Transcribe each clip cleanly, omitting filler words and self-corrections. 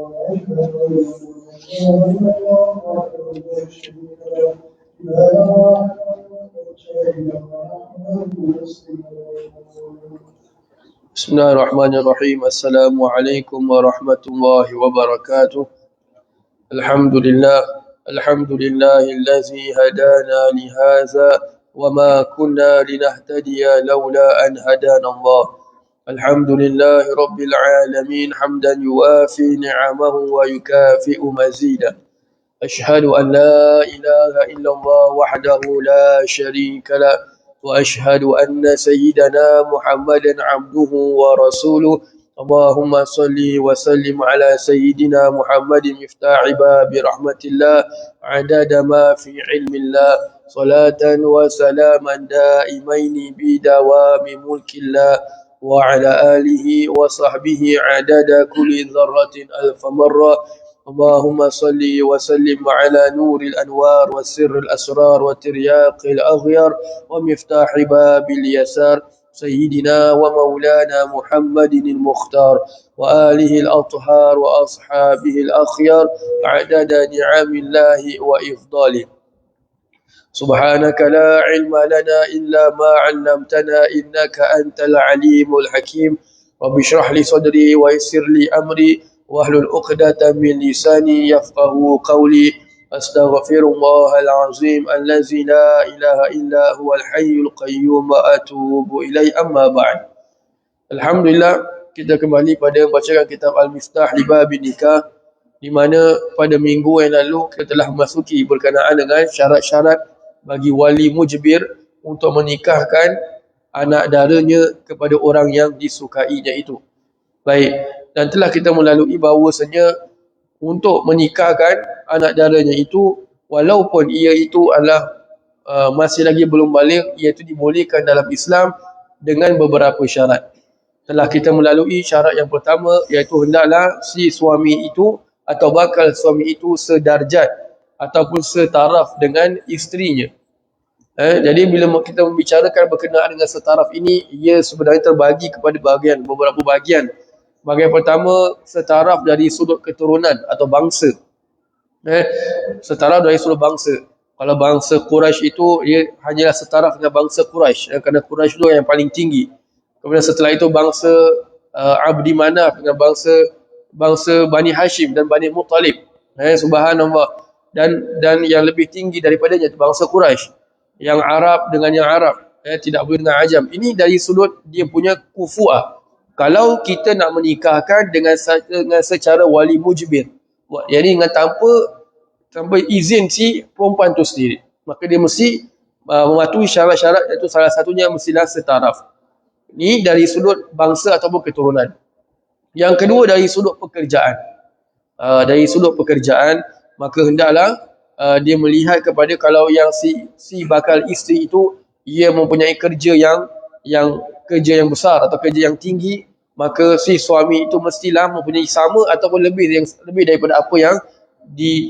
Bismillahirrahmanirrahim. Assalamualaikum warahmatullahi wabarakatuh. Alhamdulillah. Alhamdulillahillazi hadana lihaza wa ma kunna linahtadiya laula an hadana Allah. Alhamdulillahi rabbil alamin hamdan yuwafi ni'amahu wa yukafi'u mazida. Ashhadu an la ilaha illallah wahdahu la syarika la وأشهد أن سيدنا محمدا عبده ورسوله اللهم صل وسلم على سيدنا محمد مفتاح باب رحمة الله عدد ما في علم الله صلاة وسلاما دائمين بدوام ملك الله وعلى آله وصحبه عدد كل ذرة ألف مرة اللهم صل وسلم على نور الأنوار والسر الأسرار وترياق الأغيار ومفتاح باب اليسار سيدنا ومولانا محمد المختار وآله الأطهار وأصحابه الأخيار عدد نعم الله وإفضاله. سبحانك لا علم لنا إلا ما علمتنا إنك أنت العليم الحكيم. رب اشرح لي صدري ويسر لي أمري واحلل عقدة من لساني يفقهوا قولي. أستغفر الله العظيم الذي لا إله إلا هو الحي القيوم وأتوب إليه. أما بعد. Alhamdulillah, kita kembali pada bacaan kitab Al-Miftah di Bab Nikah, di mana pada minggu yang lalu kita telah memasuki berkenaan dengan syarat-syarat bagi wali mujbir untuk menikahkan anak daranya kepada orang yang disukainya itu. Baik, dan telah kita melalui bahawasanya untuk menikahkan anak daranya itu, walaupun ia itu adalah masih lagi belum baligh, iaitu dibolehkan dalam Islam dengan beberapa syarat. Telah kita melalui syarat yang pertama, iaitu hendaklah si suami itu atau bakal suami itu sedarjat ataupun setaraf dengan isterinya. Jadi bila kita membicarakan berkenaan dengan setaraf ini, ia sebenarnya terbagi kepada beberapa bahagian. Bahagian pertama, setaraf dari sudut keturunan atau bangsa. Setaraf dari sudut bangsa. Kalau bangsa Quraisy itu, dia hanyalah setaraf dengan bangsa Quraisy, kerana Quraisy itu yang paling tinggi. Kemudian setelah itu bangsa Abdi Manaf dengan bangsa Bani Hashim dan Bani Muttalib. Subhanallah. Dan yang lebih tinggi daripadanya bangsa Quraisy. Yang Arab dengan yang Arab, tidak boleh dengan Ajam. Ini dari sudut dia punya kufuah. Kalau kita nak menikahkan dengan secara wali mujbir, jadi dengan tanpa izin si perempuan itu sendiri, maka dia mesti mematuhi syarat-syarat, iaitu salah satunya mestilah setaraf. Ini dari sudut bangsa ataupun keturunan. Yang kedua dari sudut pekerjaan. Dari sudut pekerjaan, maka hendaklah dia melihat kepada kalau yang si bakal isteri itu ia mempunyai kerja yang besar atau kerja yang tinggi, maka si suami itu mestilah mempunyai sama ataupun lebih daripada apa yang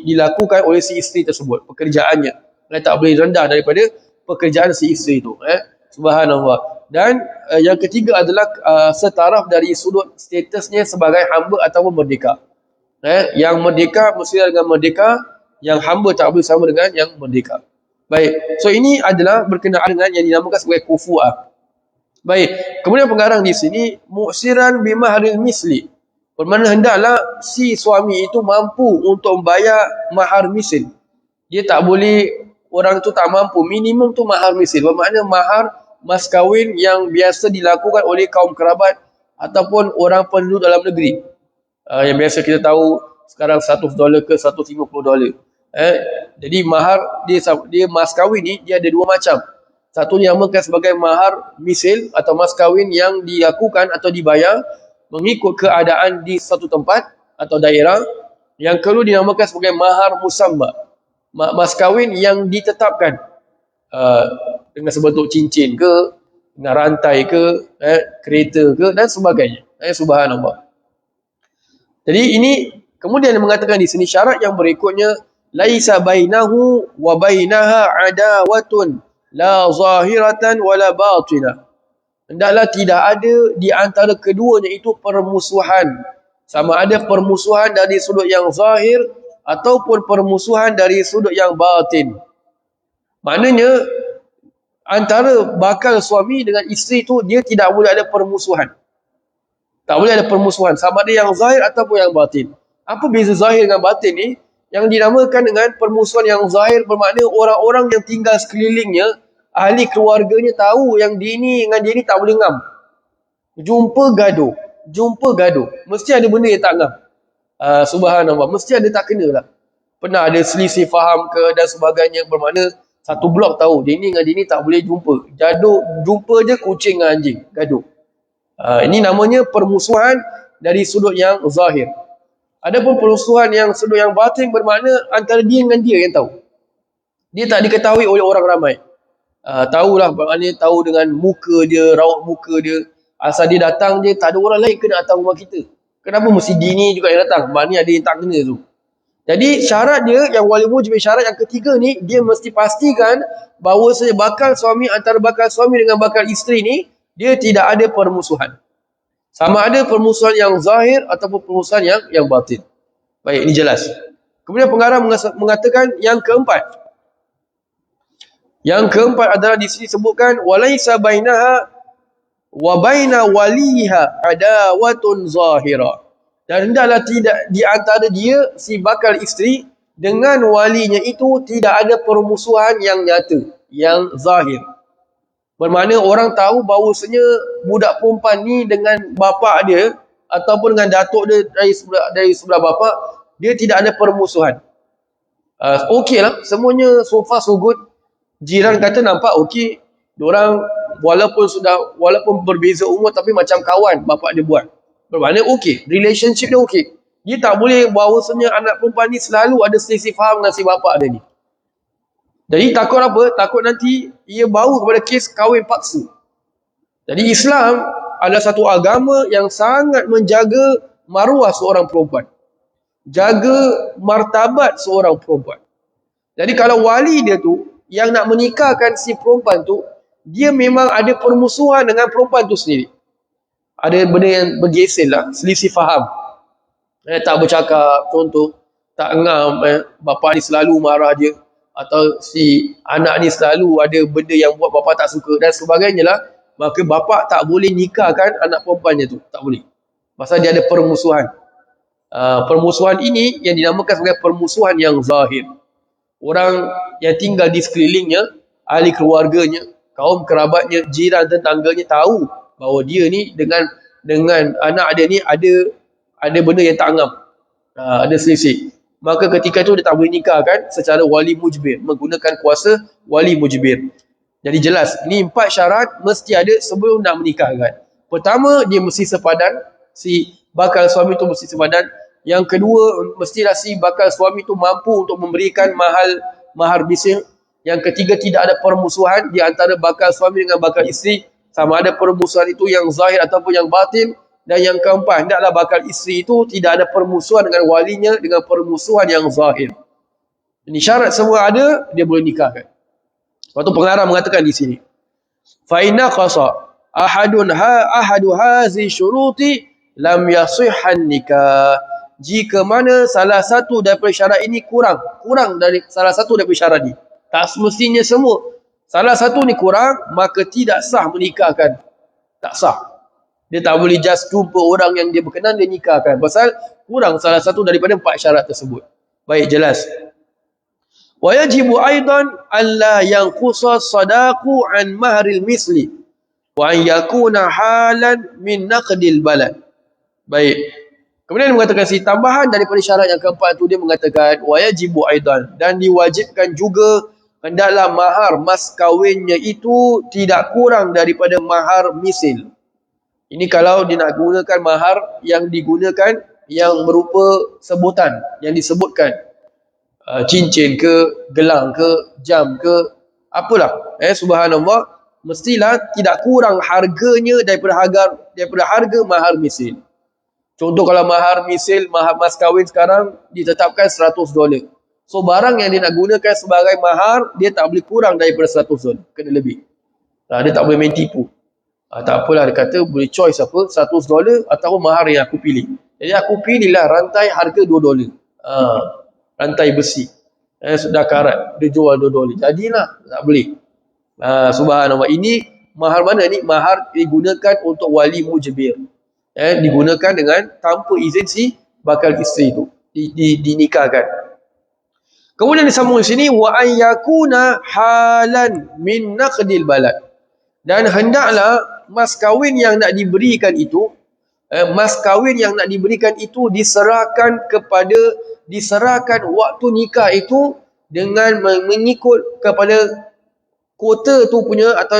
dilakukan oleh si isteri tersebut, pekerjaannya. Tak boleh rendah daripada pekerjaan si isteri itu. Subhanallah. Dan yang ketiga adalah setaraf dari sudut statusnya sebagai hamba ataupun merdeka. Yang merdeka mestilah dengan merdeka, yang hamba tak boleh sama dengan yang merdeka. Baik, so ini adalah berkenaan dengan yang dinamakan sebagai kufu'ah. Baik, kemudian pengarang di sini mu'siran bimahril misli, bermakna hendaklah si suami itu mampu untuk membayar mahar misil. Dia tak boleh, orang itu tak mampu, minimum tu mahar misil, bermakna mahar mas kahwin yang biasa dilakukan oleh kaum kerabat ataupun orang penduduk dalam negeri. Yang biasa kita tahu sekarang $100 ke $150. Jadi mahar dia mas kahwin ni dia ada dua macam. Satu dinamakan sebagai mahar misil atau mas kahwin yang dilakukan atau dibayar mengikut keadaan di satu tempat atau daerah. Yang kedua dinamakan sebagai mahar musamma, mas kahwin yang ditetapkan, dengan sebentuk cincin ke, dengan rantai ke, kereta ke dan sebagainya. Subhanallah. Jadi ini kemudian mengatakan di sini syarat yang berikutnya, laisa bainahu wa bainaha adawatun la zahiratan wala batinah. Hendaklah tidak ada di antara keduanya itu permusuhan Sama ada permusuhan dari sudut yang zahir ataupun permusuhan dari sudut yang batin. Maknanya antara bakal suami dengan isteri tu dia tidak boleh ada permusuhan. Tak boleh ada permusuhan sama ada yang zahir ataupun yang batin. Apa beza zahir dengan batin ni? Yang dinamakan dengan permusuhan yang zahir bermakna orang-orang yang tinggal sekelilingnya, ahli keluarganya tahu yang dia ni dengan dia ni tak boleh ngam. Jumpa gaduh. Jumpa gaduh. Mesti ada benda yang tak ngam. Subhanallah. Mesti ada tak kena lah. Pernah ada selisih faham ke dan sebagainya. Bermakna satu blok tahu dia ni dengan dia ni tak boleh jumpa. Jumpa je kucing dengan anjing. Gaduh. Ini namanya permusuhan dari sudut yang zahir. Adapun permusuhan yang sudut yang batin bermakna antara dia dengan dia yang tahu. Dia tak diketahui oleh orang ramai. Tahulah, bermakna tahu dengan muka dia, raut muka dia. Asal dia datang je, tak ada orang lain kena datang rumah kita. Kenapa mesti dini juga yang datang? Maknanya ada yang tak kena tu. Jadi syarat dia, yang wali mujbir syarat yang ketiga ni, dia mesti pastikan bahawa bakal suami, antara bakal suami dengan bakal isteri ni, dia tidak ada permusuhan. Sama ada permusuhan yang zahir ataupun permusuhan yang batin. Baik, ini jelas. Kemudian pengarang mengatakan yang keempat. Yang keempat adalah di sini sebutkan walaisa bainaha wa baina waliha adawatun zahira. Dan hendaklah tidak di antara dia si bakal isteri dengan walinya itu tidak ada permusuhan yang nyata, yang zahir. Bermakna orang tahu bahawasanya budak perempuan ni dengan bapa dia ataupun dengan datuk dia dari sebelah bapa, dia tidak ada permusuhan. Okey lah, semuanya so far so good. Jiran kata nampak okey. Diorang walaupun berbeza umur tapi macam kawan bapa dia buat. Bermakna okey, relationship dia okey. Dia tak boleh bahawasanya anak perempuan ni selalu ada selisih faham dengan si bapa dia ni. Jadi takut apa? Takut nanti ia bawa kepada kes kahwin paksa. Jadi Islam adalah satu agama yang sangat menjaga maruah seorang perempuan. Jaga martabat seorang perempuan. Jadi kalau wali dia tu yang nak menikahkan si perempuan tu, dia memang ada permusuhan dengan perempuan tu sendiri. Ada benda yang bergesel lah, selisih faham. Tak bercakap, contoh, tak ngam, bapa ni selalu marah dia. Atau si anak ni selalu ada benda yang buat bapa tak suka dan sebagainya lah, maka bapa tak boleh nikahkan anak perempuannya tu. Tak boleh. Pasal dia ada permusuhan. Permusuhan ini yang dinamakan sebagai permusuhan yang zahir. Orang yang tinggal di sekelilingnya, ahli keluarganya, kaum kerabatnya, jiran tetangganya tahu bahawa dia ni dengan anak dia ni ada benda yang tak ngam. Ada selisih. Maka ketika itu dia tak boleh nikahkan secara wali mujbir, menggunakan kuasa wali mujbir. Jadi jelas, ini 4 syarat mesti ada sebelum nak menikahkan. Pertama, dia mesti sepadan, si bakal suami itu mesti sepadan. Yang kedua, mestilah si bakal suami itu mampu untuk memberikan mahar bisil. Yang ketiga, tidak ada permusuhan di antara bakal suami dengan bakal isteri, sama ada permusuhan itu yang zahir ataupun yang batin. Dan yang keempat, hendaklah bakal isteri itu tidak ada permusuhan dengan walinya dengan permusuhan yang zahir. Ini syarat semua ada, dia boleh nikahkan. Lepas tu pengarang mengatakan di sini, fa inna qasa ahadu hazi syuruti lam yasihhan nikah. Jika mana salah satu daripada syarat ini kurang dari salah satu daripada syarat ini, tak semestinya semua. Salah satu ni kurang, maka tidak sah menikahkan. Tak sah. Dia tak boleh just jumpa orang yang dia berkenan, dia nikahkan. Pasal kurang salah satu daripada 4 syarat tersebut. Baik, jelas. Wa yajibu aidan alla yanqusa sadaqu an mahril misli wa an yakuna halan min naqdil balad. Baik. Kemudian dia mengatakan si tambahan daripada syarat yang keempat tu, dia mengatakan wa yajibu aidan, dan diwajibkan juga hendaklah mahar mas kawinnya itu tidak kurang daripada mahar misil. Ini kalau dia nak gunakan mahar yang digunakan yang berupa sebutan, yang disebutkan. Cincin ke, gelang ke, jam ke, apalah. Subhanallah, mestilah tidak kurang harganya daripada harga mahar misil. Contoh kalau mahar misil, mahar mas kahwin sekarang ditetapkan $100. So barang yang dia nak gunakan sebagai mahar, dia tak boleh kurang daripada $100. Kena lebih. Dia tak boleh main tipu. Tak apalah, dia kata boleh choice apa, $100 ataupun mahar yang aku pilih. Jadi aku pilihlah rantai harga $2. Rantai besi. Sudah karat, dia jual $2. Jadilah, tak boleh. Subhanallah. Ini mahar mana ni? Mahar digunakan untuk wali mujbir. Digunakan dengan tanpa izin si bakal isteri tu. Dinikahkan. Kemudian disambung di sini wa an yakuna halan min naqdil balad. Dan hendaklah mas kahwin yang nak diberikan itu diserahkan waktu nikah itu dengan mengikut kepada kota tu punya atau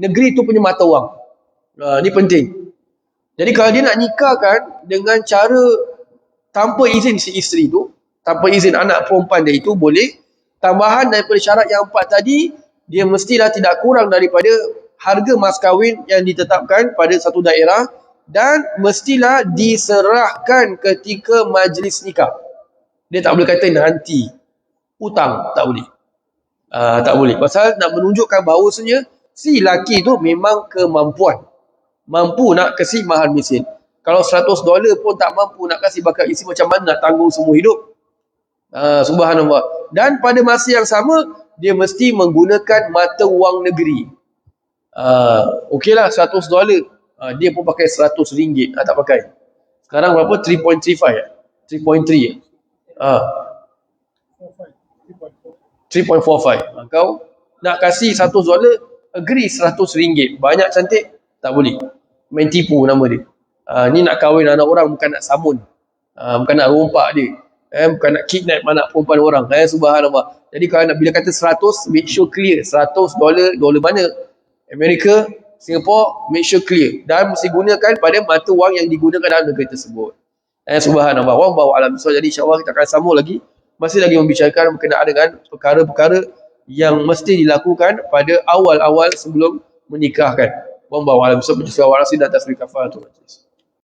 negeri tu punya mata wang. Ni penting. Jadi kalau dia nak nikahkan dengan cara tanpa izin si isteri tu, tanpa izin anak perempuan dia itu, boleh. Tambahan daripada syarat yang 4 tadi, dia mestilah tidak kurang daripada harga mas kahwin yang ditetapkan pada satu daerah, dan mestilah diserahkan ketika majlis nikah. Dia tak boleh kata nanti hutang, tak boleh. Tak boleh. Pasal nak menunjukkan bahawasanya si laki tu memang kemampuan, mampu nak kasih mahar mesin. Kalau $100 pun tak mampu nak kasih bakal isi, macam mana nak tanggung semua hidup? Subhanallah. Dan pada masa yang sama, dia mesti menggunakan mata wang negeri. Okeylah $100, dia pun pakai RM100, tak pakai. Sekarang berapa? 3.35 3.3 3.45. Kau nak kasih $100, agree RM100. Banyak cantik, tak boleh. Main tipu nama dia. Ni nak kahwin anak orang, bukan nak samun. Bukan nak rompak dia. Bukan nak kidnap anak perempuan orang. Subhanallah. Jadi kalau nak, bila kata 100, make sure clear. $100, dolar mana? Amerika, Singapore, make sure clear. Dan mesti gunakan pada mata wang yang digunakan dalam negeri tersebut. Subhanallah. Wallahu a'lam. So, jadi insyaAllah kita akan sambung lagi. Masih lagi membicarakan berkenaan dengan perkara-perkara yang mesti dilakukan pada awal-awal sebelum menikahkan. Wallahu a'lam. So, berjaya warasi dan tasbih kafatul majlis.